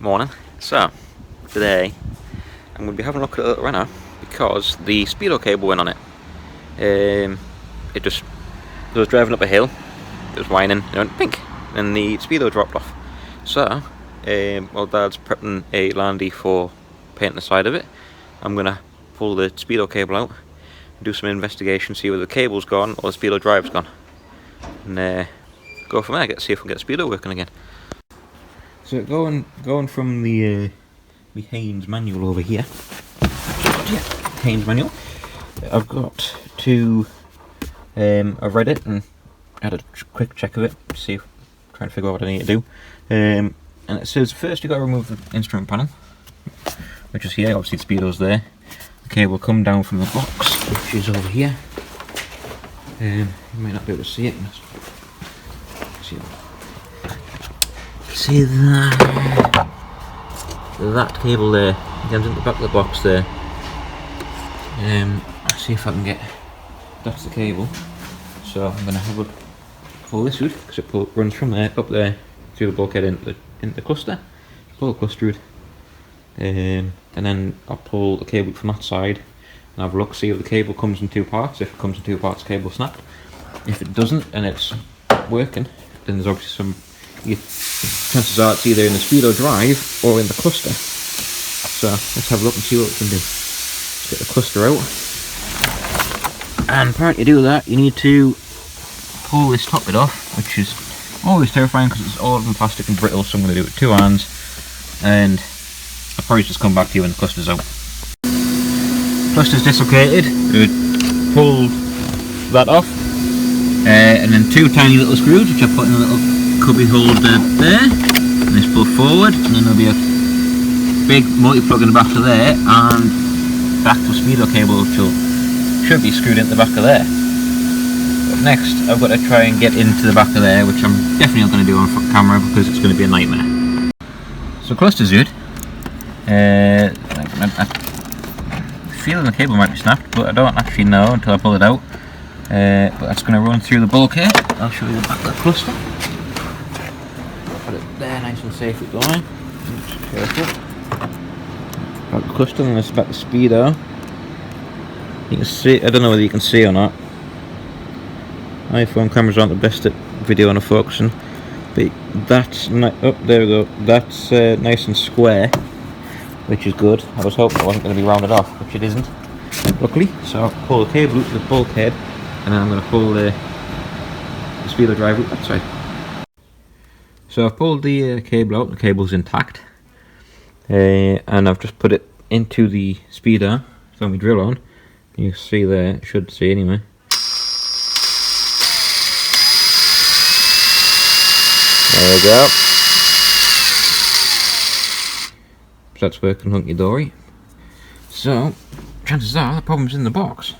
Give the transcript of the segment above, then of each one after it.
Morning. So, today I'm going to be having a look at a little Renault because the speedo cable went on it. It was driving up a hill, it was whining, it went pink, and the speedo dropped off. So, while Dad's prepping a landy for painting the side of it, I'm going to pull the speedo cable out, do some investigation, see whether the cable's gone or the speedo drive's gone, and go from there, see if we can get speedo working again. So going from the Haynes manual over here. Haynes manual. I've got to. I've read it and had a quick check of it. Trying to figure out what I need to do. And it says first you got to remove the instrument panel, which is here. Obviously the speedo's there. The cable will come down from the box, which is over here. You might not be able to see it. See that cable there, comes into the back of the box there. I'll see if I can get, that's the cable. So I'm going to pull this out, because it runs from there, up there, through the bulkhead into the cluster. Pull the cluster out, and then I'll pull the cable from that side, and have a look, see if the cable comes in two parts. If it comes in two parts, the cable snapped. If it doesn't, and it's working, then there's obviously chances are it's either in the speedo drive or in the cluster. So let's have a look and see what we can do. Let's get the cluster out. And prior to do that, you need to pull this top bit off, which is always terrifying because it's all in plastic and brittle, so I'm going to do it with two hands. And I'll probably just come back to you when the cluster's out. Cluster's dislocated, pull that off. And then two tiny little screws, which I put in a little cubby holder there, and this pull forward, and then there'll be a big multi-plug in the back of there, and the active speedo cable which should be screwed into the back of there. But next I've got to try and get into the back of there, which I'm definitely not going to do on camera because it's going to be a nightmare. So cluster's good. I'm feeling the cable might be snapped, but I don't actually know until I pull it out. But that's going to run through the bulkhead. I'll show you the back of the cluster. Put it there nice and safely going. Careful. Back the cluster, and this is back the speedo. You can see, I don't know whether you can see or not. iPhone cameras aren't the best at video and focusing, but that's there we go. That's nice and square, which is good. I was hoping it wasn't going to be rounded off, which it isn't, luckily. So I'll pull the cable out to the bulkhead, and then I'm going to pull the speedo drive out that side. So I've pulled the cable out, the cable's intact, and I've just put it into the speedo, so my drill on. You can see there, should see anyway. There we go. So that's working hunky-dory. So, chances are the problem's in the box.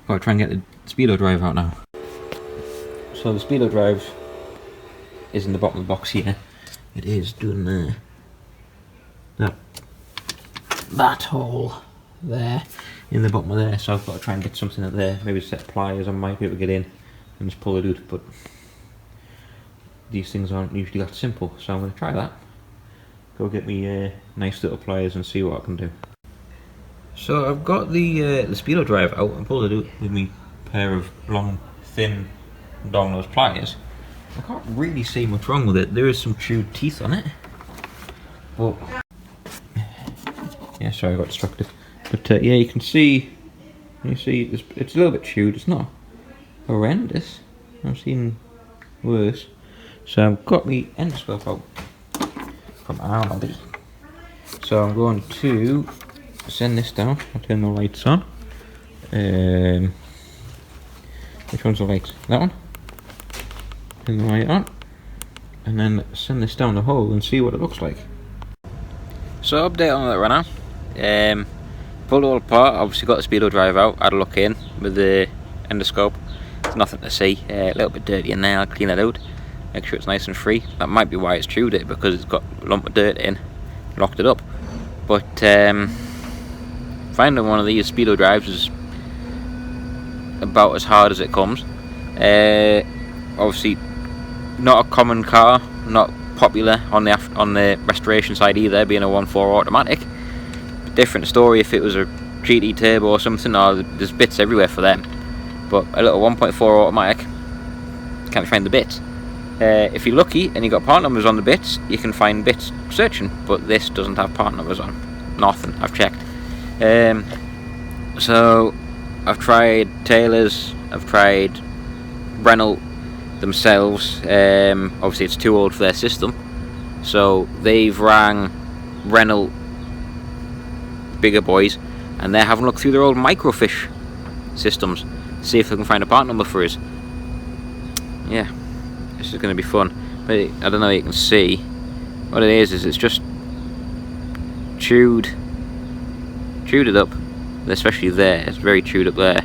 I've got to try and get the speedo drive out now. So the speedo drive is in the bottom of the box here. It is doing that hole there in the bottom of there. So I've got to try and get something in there. Maybe a set of pliers. I might be able to get in and just pull it out. But these things aren't usually that simple. So I'm going to try that. Go get me nice little pliers and see what I can do. So I've got the speedo drive out and pulled it out with me pair of long, thin, long-nosed pliers. I can't really see much wrong with it. There is some chewed teeth on it, but yeah, sorry I got distracted. But yeah, you can see it's a little bit chewed. It's not horrendous. I've seen worse. So I've got my endoscope out from Aldi. So I'm going to send this down. I'll turn the lights on. Which one's the light? That one? Turn the light on, and then send this down the hole and see what it looks like. So update on that Renault. Pulled it all apart, obviously got the speedo drive out, had a look in with the endoscope. There's nothing to see, a little bit dirty in there. I'll clean it out, make sure it's nice and free. That might be why it's chewed it, because it's got a lump of dirt in, locked it up. But finding one of these speedo drives is about as hard as it comes. Obviously not a common car, not popular on the restoration side either, being a 1.4 automatic. Different story if it was a GT turbo or something, or there's bits everywhere for them. But a little 1.4 automatic, can't find the bits. If you're lucky and you got part numbers on the bits, you can find bits searching, but this doesn't have part numbers on. Nothing, I've checked. So I've tried Taylor's, I've tried Renault themselves. Obviously it's too old for their system, so they've rang Renault bigger boys, and they're having a look through their old microfiche systems, see if they can find a part number for us. Yeah, this is going to be fun. But I don't know if you can see what it is it's just chewed it up, especially there. It's very chewed up there.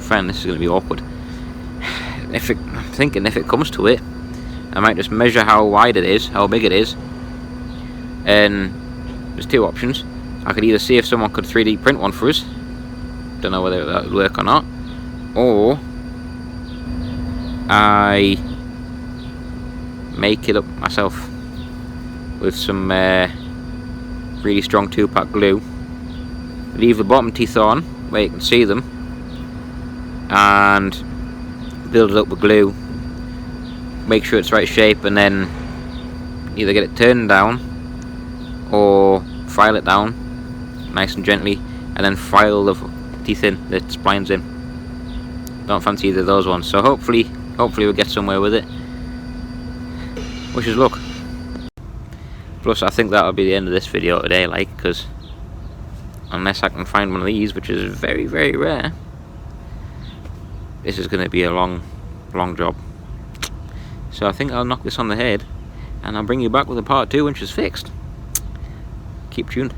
Friend, this is going to be awkward. I'm thinking if it comes to it, I might just measure how wide it is, how big it is, and there's two options. I could either see if someone could 3D print one for us, don't know whether that would work or not, or I make it up myself with some really strong 2-pack glue, leave the bottom teeth on where you can see them, and build it up with glue, make sure it's the right shape, and then either get it turned down or file it down nice and gently, and then file the teeth in, the splines in. Don't fancy either of those ones, so hopefully we'll get somewhere with it. Wish us luck. Plus I think that'll be the end of this video today, like, because unless I can find one of these, which is very, very rare, this is going to be a long job. So I think I'll knock this on the head, and I'll bring you back with a part 2 when she's fixed. Keep tuned.